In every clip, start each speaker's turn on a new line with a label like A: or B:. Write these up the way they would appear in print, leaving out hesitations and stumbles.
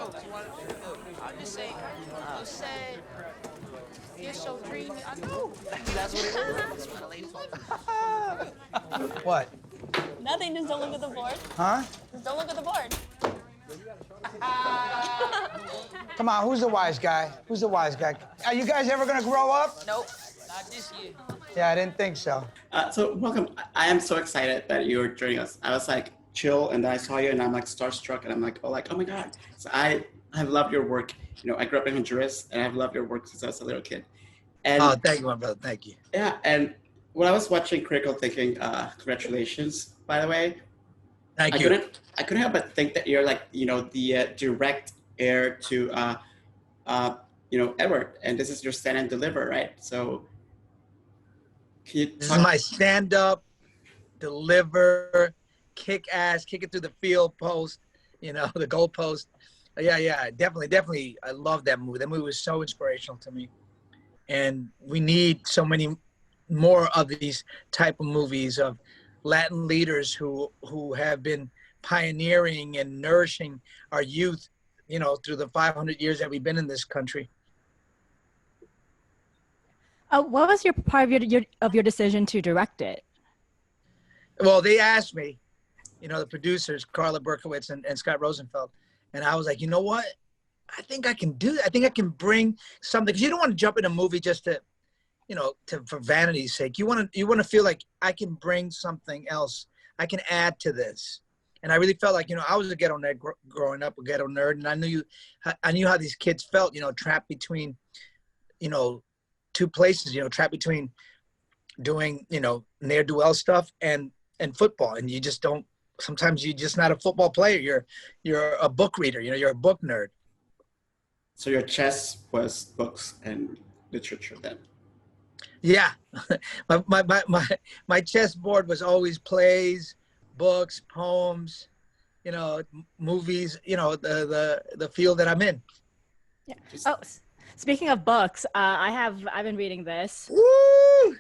A: I'll just say, you said you're so dreamy. I know. That's what it is. That's what the ladies want.
B: What?
C: Nothing, just don't look at the board.
B: Huh?
C: Just don't look at the board.
B: Come on, who's the wise guy? Who's the wise guy? Are you guys ever gonna grow up?
A: Nope, not this year.
B: Yeah, I didn't think so.
D: So welcome. I am so excited that you're joining us. I was like chill, and then I saw you, and I'm like starstruck, and I'm like, oh my god. So I have loved your work. You know, I grew up in Honduras, and I've loved your work since I was a little kid. And
B: Oh, thank you, my brother. Thank you.
D: yeah, and when I was watching Critical Thinking, congratulations, by the way.
B: Thank you.
D: I couldn't help but think that you're like, you know, the direct heir to, you know, Edward, and this is your stand and deliver, right? So, can you
B: This is my stand-up, deliver, kick ass, kick it through the field post, you know, the goal post. Yeah, definitely. I love that movie. That movie was so inspirational to me, and we need so many more of these type of movies of Latin leaders who have been pioneering and nourishing our youth, you know, through the 500 years that we've been in this country.
C: What was your part of your decision to direct it?
B: Well, they asked me, you know, the producers, Carla Berkowitz and Scott Rosenfeld, and I was like, you know what? I think I can do that. I think I can bring something, because you don't want to jump in a movie just to, you know, for vanity's sake. You want to feel like I can bring something else. I can add to this. And I really felt like, you know, I was a ghetto nerd growing up, a ghetto nerd, and I knew how these kids felt, you know, trapped between, you know, two places, you know, trapped between doing, you know, ne'er-do-well stuff and football. And you just don't, sometimes you're just not a football player. You're a book reader, you know, you're a book nerd.
D: So your chess was books and literature then?
B: Yeah, my chessboard was always plays, books, poems, you know, movies, you know, the field that I'm in.
C: Yeah. Oh, speaking of books, I've been reading this.
B: Woo!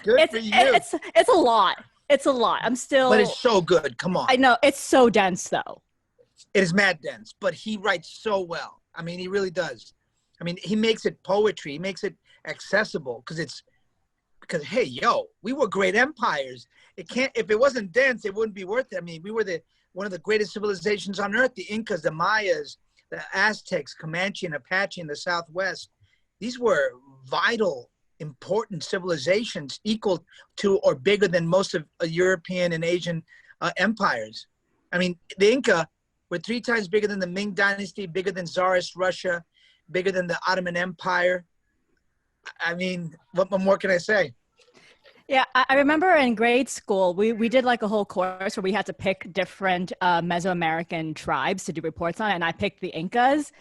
B: Good for you.
C: It's a lot. It's a lot. I'm still.
B: But it's so good. Come on.
C: I know it's so dense though.
B: It is mad dense, but he writes so well. I mean, he really does. I mean, he makes it poetry. He makes it accessible because hey, yo, we were great empires. If it wasn't dense, it wouldn't be worth it. I mean, we were one of the greatest civilizations on earth. The Incas, the Mayas, the Aztecs, Comanche and Apache in the Southwest. These were vital, important civilizations, equal to or bigger than most of European and Asian empires. I mean, the Inca were 3 times bigger than the Ming Dynasty, bigger than Tsarist Russia, bigger than the Ottoman Empire. I mean, what more can I say?
C: Yeah, I remember in grade school, we did like a whole course where we had to pick different Mesoamerican tribes to do reports on, and I picked the Incas,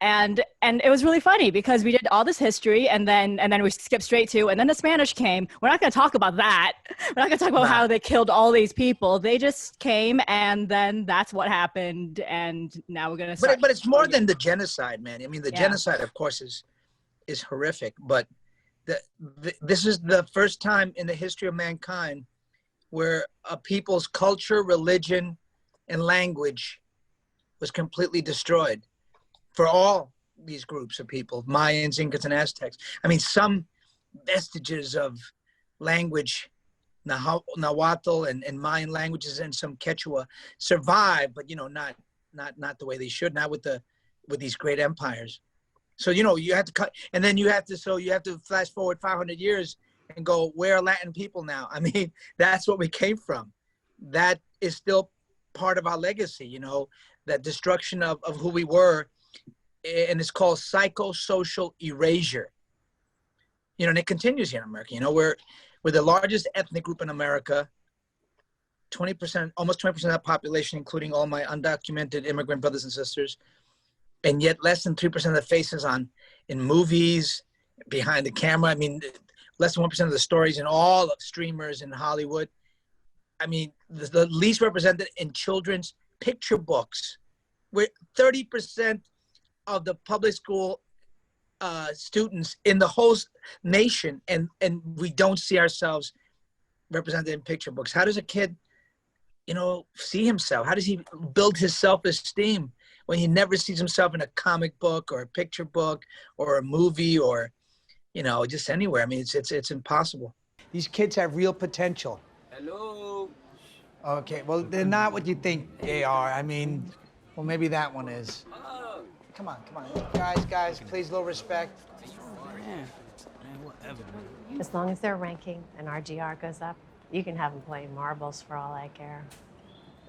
C: and it was really funny because we did all this history, and then we skipped straight to, and then the Spanish came. We're not going to talk about that. We're not going to talk about how they killed all these people. They just came, and then that's what happened, and now we're going to.
B: But it's more than the genocide, man. I mean, the genocide, of course, is horrific, but. This is the first time in the history of mankind where a people's culture, religion, and language was completely destroyed for all these groups of people, Mayans, Incas, and Aztecs. I mean, some vestiges of language, Nahuatl and Mayan languages and some Quechua survive, but, you know, not the way they should, not with these great empires. So, you know, you have to cut, and then you have to flash forward 500 years and go, where are Latin people now? I mean, that's what we came from. That is still part of our legacy, you know, that destruction of who we were, and it's called psychosocial erasure. You know, and it continues here in America. You know, we're the largest ethnic group in America, 20%, almost 20% of the population, including all my undocumented immigrant brothers and sisters. And yet less than 3% of the faces in movies, behind the camera. I mean, less than 1% of the stories in all of streamers in Hollywood. I mean, the least represented in children's picture books. We're 30% of the public school students in the whole nation, and we don't see ourselves represented in picture books. How does a kid, you know, see himself? How does he build his self-esteem when he never sees himself in a comic book or a picture book or a movie or, you know, just anywhere. I mean, it's impossible.
E: These kids have real potential.
F: Hello.
E: Okay, well, they're not what you think they are. I mean, well, maybe that one is. Come on. Guys, please, little respect.
G: As long as they're ranking and our GR goes up, you can have them playing marbles for all I care.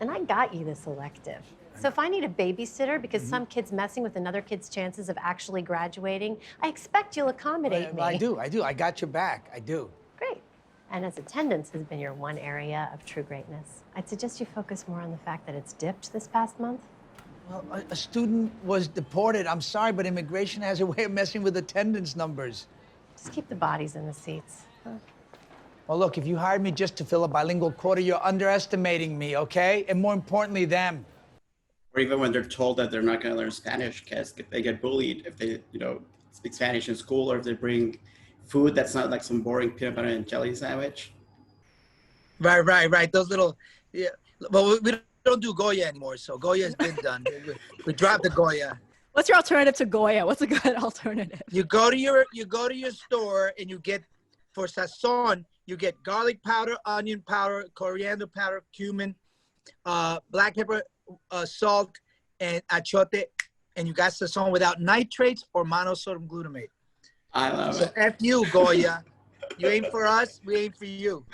G: And I got you this elective. So if I need a babysitter because some kid's messing with another kid's chances of actually graduating, I expect you'll accommodate me.
E: I do. I got your back. I do.
G: Great. And as attendance has been your one area of true greatness, I'd suggest you focus more on the fact that it's dipped this past month.
E: Well, a student was deported. I'm sorry, but immigration has a way of messing with attendance numbers.
G: Just keep the bodies in the seats. Huh?
E: Well, look, if you hired me just to fill a bilingual quota, you're underestimating me, okay? And more importantly, them.
D: Or even when they're told that they're not going to learn Spanish because they get bullied if they, you know, speak Spanish in school, or if they bring food that's not like some boring peanut butter and jelly sandwich.
B: Right. Those little, yeah. But we don't do Goya anymore, so Goya's been done. We dropped the Goya.
C: What's your alternative to Goya? What's a good alternative?
B: You go to your store and you get, for sazon, you get garlic powder, onion powder, coriander powder, cumin, black pepper, salt, and achote, and you got sazon without nitrates or monosodium glutamate.
D: I love it.
B: F you, Goya. You ain't for us, we ain't for you.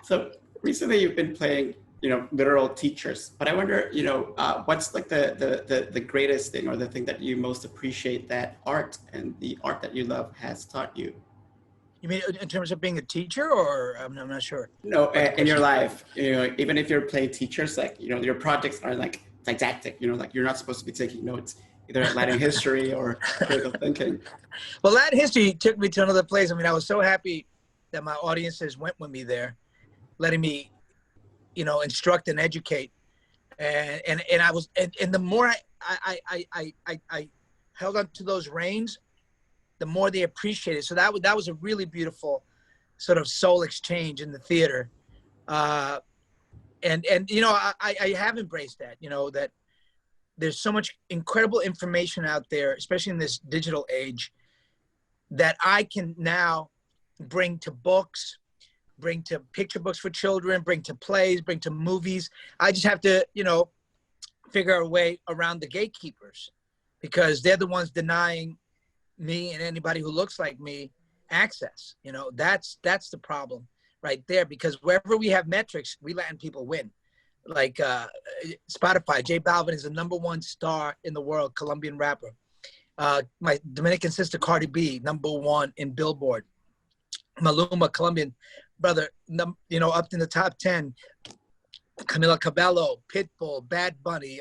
D: So recently you've been playing, you know, literal teachers, but I wonder, you know, what's like the greatest thing or the thing that you most appreciate that art and the art that you love has taught you?
B: You mean in terms of being a teacher, or I'm not sure?
D: No, in your life, you know, even if you're playing teachers, like, you know, your projects are like didactic, you know, like you're not supposed to be taking notes, either Latin history or critical thinking.
B: Well, Latin history took me to another place. I mean, I was so happy that my audiences went with me there, letting me, you know, instruct and educate. And I was, and the more I held on to those reins, the more they appreciated. So that was a really beautiful sort of soul exchange in the theater. And you know, I have embraced that, you know, that there's so much incredible information out there, especially in this digital age, that I can now bring to books, bring to picture books for children, bring to plays, bring to movies. I just have to, you know, figure a way around the gatekeepers, because they're the ones denying me and anybody who looks like me access. You know, that's the problem right there, because wherever we have metrics, we Latin people win. Like Spotify, J Balvin is the #1 star in the world, Colombian rapper. My Dominican sister Cardi B, #1 in Billboard. Maluma, Colombian brother, you know, up in the top 10. Camila Cabello, Pitbull, Bad Bunny.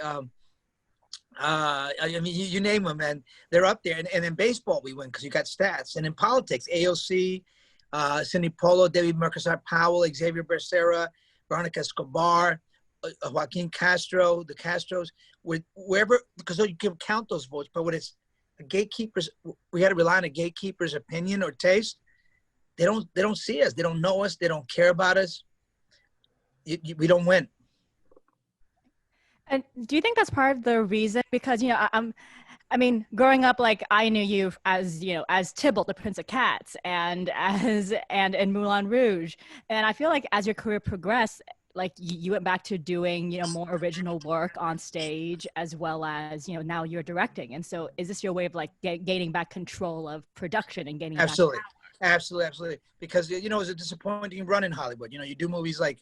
B: I mean, you name them, and they're up there. And in baseball, we win because you got stats. And in politics, AOC, Cindy Polo, Debbie Mercosur Powell, Xavier Becerra, Veronica Escobar, Joaquin Castro, the Castros, wherever, because you can count those votes. But when it's a gatekeeper's, we got to rely on a gatekeeper's opinion or taste. They don't see us. They don't know us. They don't care about us. We don't win.
C: And do you think that's part of the reason? Because, you know, I mean, growing up, like, I knew you as, you know, as Tybalt, the Prince of Cats, and in Moulin Rouge. And I feel like as your career progressed, like, you went back to doing, you know, more original work on stage, as well as, you know, now you're directing. And so is this your way of, like, gaining back control of production and gaining
B: Absolutely.
C: back
B: Absolutely. Because, you know, it's a disappointing run in Hollywood. You know, you do movies like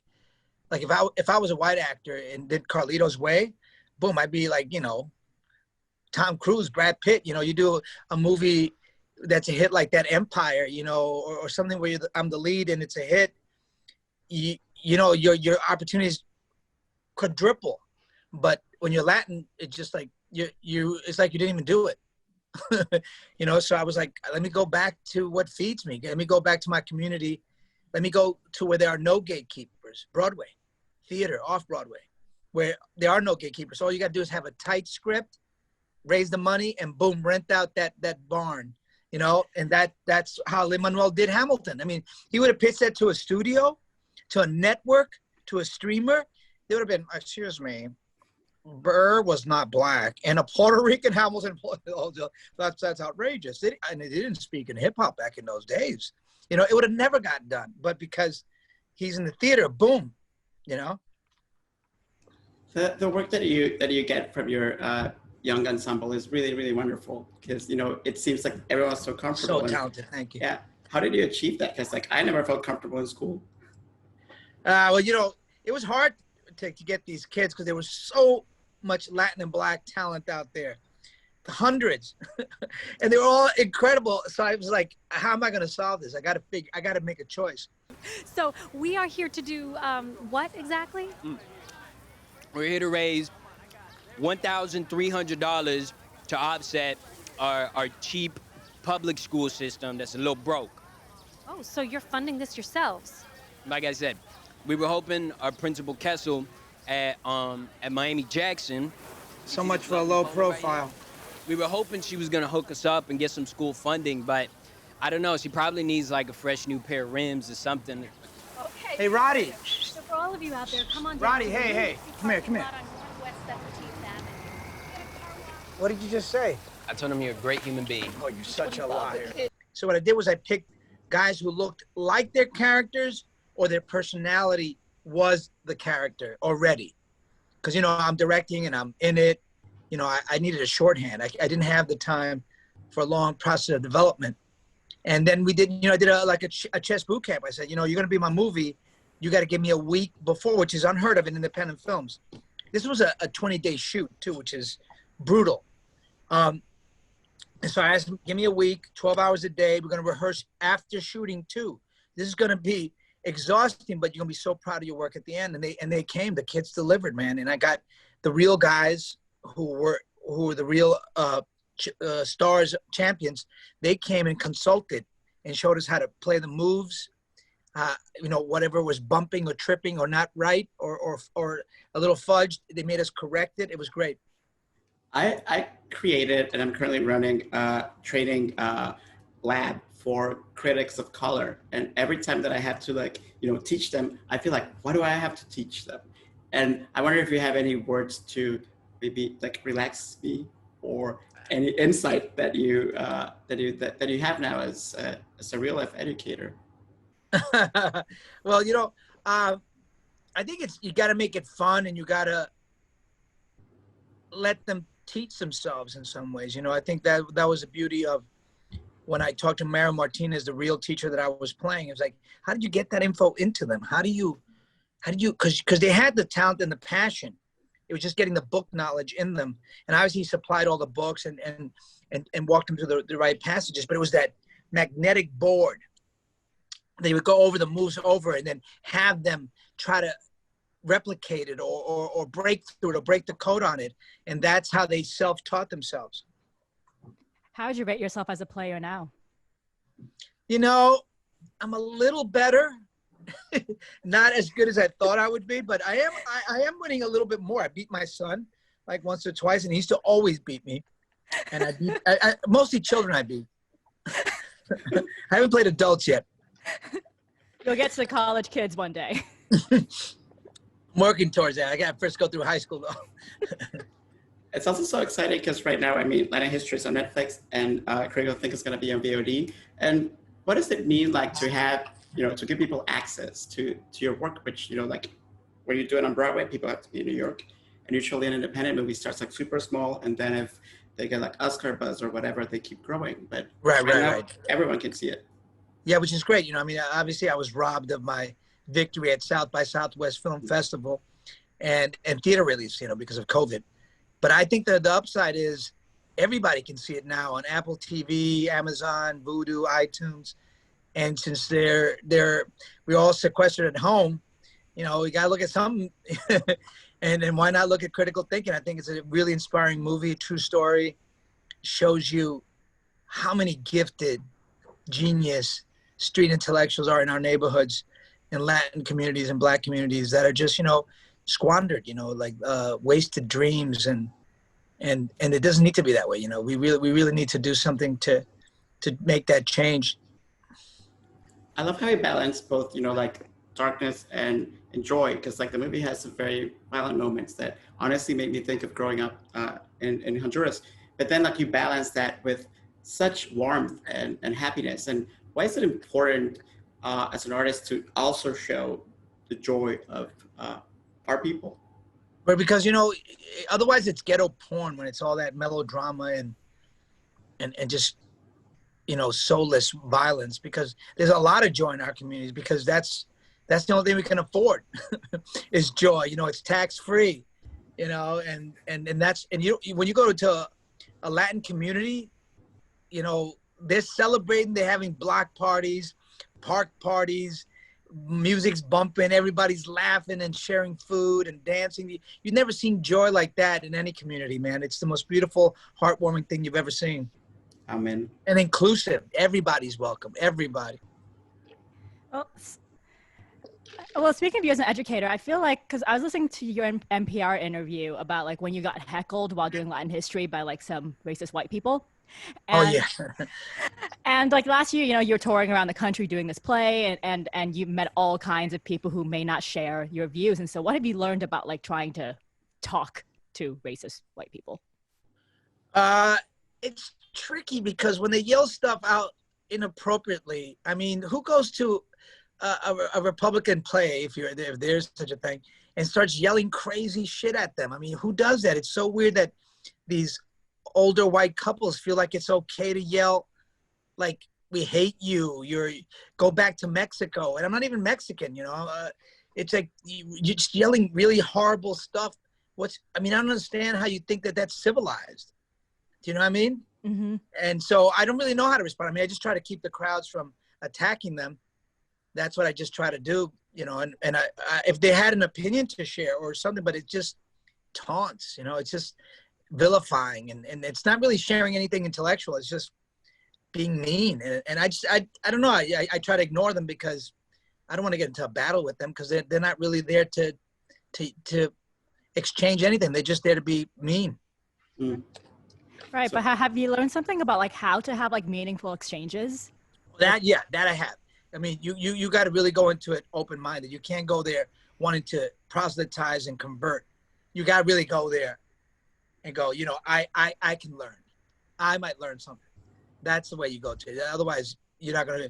B: if I was a white actor and did Carlito's Way, boom, I'd be like, you know, Tom Cruise, Brad Pitt. You know, you do a movie that's a hit like that, Empire, you know, or something where I'm the lead and it's a hit. You know, your opportunities quadruple. But when you're Latin, it's just like it's like you didn't even do it. You know, so I was like, let me go back to what feeds me. Let me go back to my community. Let me go to where there are no gatekeepers, Broadway, theater, off-Broadway, where there are no gatekeepers. All you got to do is have a tight script, raise the money, and boom, rent out that barn, you know, and that's how Lin-Manuel did Hamilton. I mean, he would have pitched that to a studio, to a network, to a streamer. They would have been, excuse me, Burr was not black, and a Puerto Rican Hamilton. That's outrageous. And they didn't speak in hip hop back in those days. You know, it would have never gotten done. But because he's in the theater, boom. You know.
D: The work that you get from your young ensemble is really, really wonderful, because, you know, it seems like everyone's so comfortable.
B: So talented. Thank you.
D: Yeah. How did you achieve that? Because, like, I never felt comfortable in school.
B: Well, you know, it was hard to get these kids because there was so much Latin and Black talent out there, hundreds, and they were all incredible. So I was like, how am I going to solve this? I got to make a choice.
F: So we are here to do what exactly?
H: We're here to raise $1,300 to offset our cheap public school system that's a little broke.
F: Oh, so you're funding this yourselves?
H: Like I said, we were hoping our principal Kessel at Miami Jackson.
E: So much for a low profile.
H: We were hoping she was gonna hook us up and get some school funding, but I don't know. She probably needs like a fresh new pair of rims or something.
F: Okay.
E: Hey, Roddy.
F: So for all of you out there, come on down.
E: Roddy, hey, come here. What did you just say?
H: I told him you're a great human being.
B: Oh, you're such a liar. So what I did was I picked guys who looked like their characters or their personality was the character already. Because, you know, I'm directing and I'm in it. You know, I needed a shorthand. I didn't have the time for a long process of development. And then we did, you know, I did a chess boot camp. I said, you know, you're going to be my movie. You got to give me a week before, which is unheard of in independent films. This was a 20-day shoot, too, which is brutal. And so I asked him, give me a week, 12 hours a day. We're going to rehearse after shooting, too. This is going to be exhausting, but you're going to be so proud of your work at the end. And they came. The kids delivered, man. And I got the real guys who were the real stars, champions. They came and consulted and showed us how to play the moves. You know, whatever was bumping or tripping or not right or a little fudged, they made us correct it. It was great.
D: I created, and I'm currently running a training lab for critics of color. And every time that I have to, like, you know, teach them, I feel like, why do I have to teach them? And I wonder if you have any words to maybe like relax me, or any insight that you have now as a real life educator.
B: Well, you know, I think you got to make it fun, and you got to let them teach themselves in some ways. You know, I think that was the beauty of when I talked to Mara Martinez, the real teacher that I was playing. It was like, how did you get that info into them? How do you, because they had the talent and the passion. It was just getting the book knowledge in them. And obviously he supplied all the books and walked them through the right passages, but it was that magnetic board. They would go over the moves over and then have them try to replicate it or break through it or break the code on it. And that's how they self-taught themselves.
C: How would you rate yourself as a player now?
B: You know, I'm a little better. Not as good as I thought I would be, but I am winning a little bit more. I beat my son like once or twice, and he used to always beat me. And I beat mostly children I beat. I haven't played adults yet.
C: You'll get to the college kids one day.
B: I'm working towards that. I got to first go through high school, though.
D: It's also so exciting because right now, I mean, Latin History is on Netflix, and Critical Think is going to be on VOD. And what does it mean, like, to have, you know, to give people access to your work, which, you know, like when you do it on Broadway, people have to be in New York, and usually an independent movie starts like super small, and then if they get like Oscar buzz or whatever, they keep growing. But
B: right.
D: Everyone can see it.
B: Yeah, which is great. You know, I mean, obviously I was robbed of my victory at South by Southwest Film Festival and theater release, you know, because of COVID. But I think the upside is everybody can see it now on Apple TV, Amazon, Vudu, iTunes. And since we're all sequestered at home, you know, we got to look at something. and then why not look at Critical Thinking? I think it's a really inspiring movie, true story, shows you how many gifted, genius street intellectuals are in our neighborhoods, in Latin communities and Black communities that are just, you know, squandered, you know, like wasted dreams. And it doesn't need to be that way. You know, we really need to do something to make that change.
D: I love how you balance both, you know, like darkness and joy, because like the movie has some very violent moments that honestly made me think of growing up in Honduras. But then like you balance that with such warmth and happiness. And why is it important as an artist to also show the joy of our people?
B: But because, otherwise it's ghetto porn when it's all that melodrama and just, soulless violence, because there's a lot of joy in our communities, because that's the only thing we can afford is joy. It's tax-free, and when you go to a Latin community, they're celebrating, they're having block parties, park parties, music's bumping, everybody's laughing and sharing food and dancing. You've never seen joy like that in any community, man. It's the most beautiful, heartwarming thing you've ever seen.
D: Amen.
B: And inclusive. Everybody's welcome. Everybody.
C: Well, speaking of you as an educator, I feel like, because I was listening to your NPR interview about like when you got heckled while doing Latin history by like some racist white people. And, and like last year, you were touring around the country doing this play, and you met all kinds of people who may not share your views. And so what have you learned about like trying to talk to racist white people?
B: It's tricky because when they yell stuff out inappropriately, I mean, who goes to a Republican play, if there's such a thing, and starts yelling crazy shit at them? I mean, who does that? It's so weird that these older white couples feel like it's okay to yell like, we hate you, go back to Mexico. And I'm not even Mexican, it's like you're just yelling really horrible stuff. I don't understand how you think that that's civilized. Do you know what I mean?
C: Mm-hmm.
B: And so I don't really know how to respond. I mean, I just try to keep the crowds from attacking them. That's what I just try to do, and I, if they had an opinion to share or something, but it's just taunts, it's just vilifying, and it's not really sharing anything intellectual. It's just being mean. And I don't know. I try to ignore them because I don't want to get into a battle with them, because they're not really there to exchange anything. They're just there to be mean.
D: Mm.
C: Right. But have you learned something about like how to have like meaningful exchanges?
B: That I have. I mean, you got to really go into it open-minded. You can't go there wanting to proselytize and convert. You got to really go there and go, I can learn. I might learn something. That's the way you go to it. Otherwise, you're not gonna.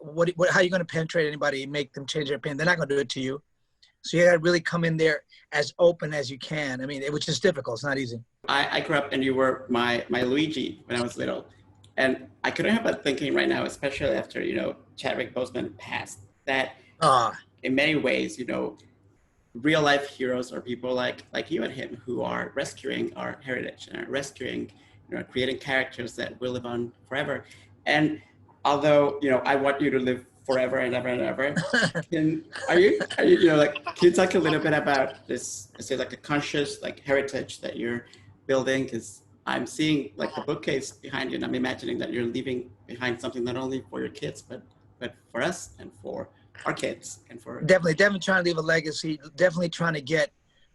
B: How are you gonna penetrate anybody and make them change their opinion? They're not gonna do it to you. So you got to really come in there as open as you can. I mean, which is difficult. It's not easy.
D: I grew up and you were my Luigi when I was little. And I couldn't help but thinking right now, especially after, Chadwick Boseman passed, that in many ways, real life heroes are people like you and him who are rescuing our heritage and are rescuing, creating characters that will live on forever. And although, I want you to live forever and ever and ever, can you talk a little bit about this, say like a conscious heritage that you're building? Because I'm seeing like the bookcase behind you, and I'm imagining that you're leaving behind something not only for your kids, but for us and for our kids and for
B: definitely trying to leave a legacy. Definitely trying to get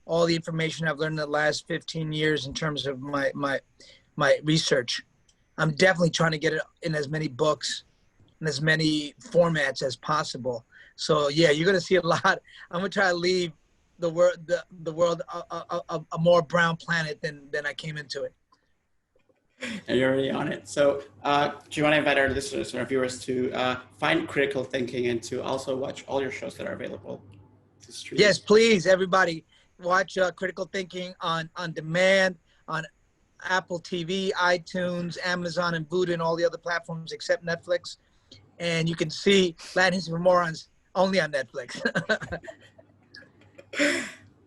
B: all the information I've learned in the last 15 years in terms of my research. I'm definitely trying to get it in as many books and as many formats as possible. So yeah, you're gonna see a lot. I'm gonna try to leave the world a more brown planet than I came into it.
D: And you're already on it. So do you want to invite our listeners or our viewers to find Critical Thinking and to also watch all your shows that are available to stream?
B: Yes, please, everybody, watch Critical Thinking on demand, on Apple TV, iTunes, Amazon, and Vudu, and all the other platforms except Netflix. And you can see Latin History for Morons only on Netflix.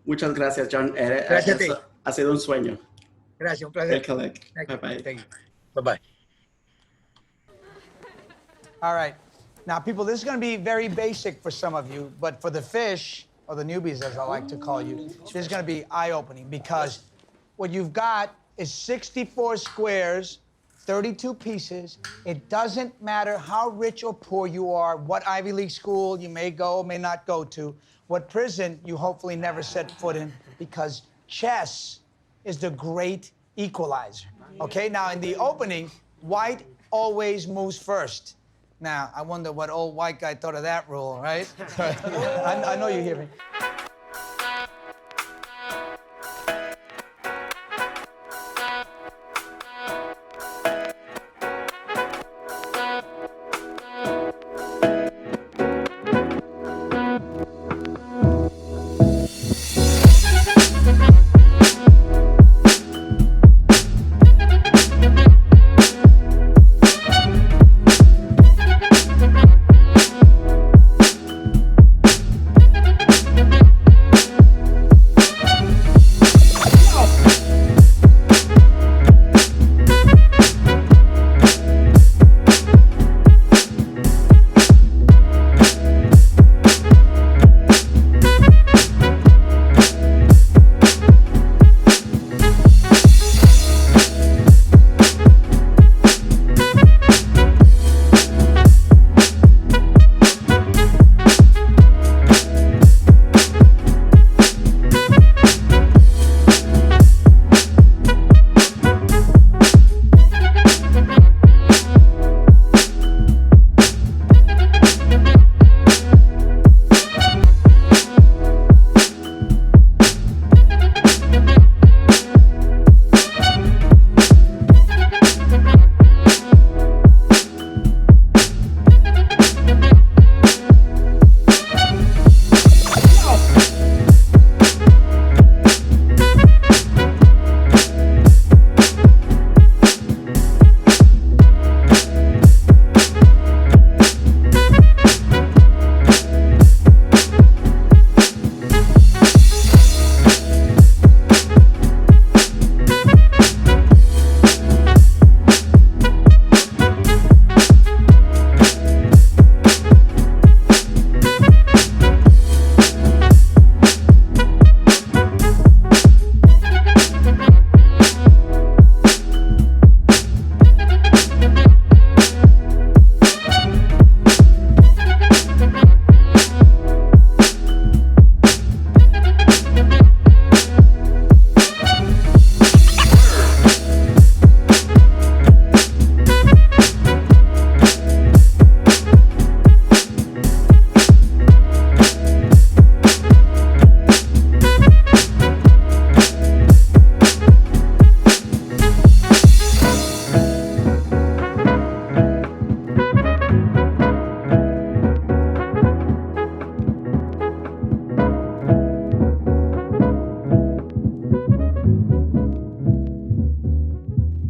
D: Muchas gracias, John.
B: Gracias a ti.
D: Ha sido un sueño.
B: Gracias, un placer.
D: Bye-bye.
B: Thank you. Bye-bye.
E: All right. Now, people, this is going to be very basic for some of you, but for the fish, or the newbies, as I like to call you, this is going to be eye-opening, because what you've got is 64 squares, 32 pieces. It doesn't matter how rich or poor you are, what Ivy League school you may go or may not go to, what prison you hopefully never set foot in, because chess is the great equalizer. Okay, now in the opening, white always moves first. Now, I wonder what old white guy thought of that rule, right? I know you hear me.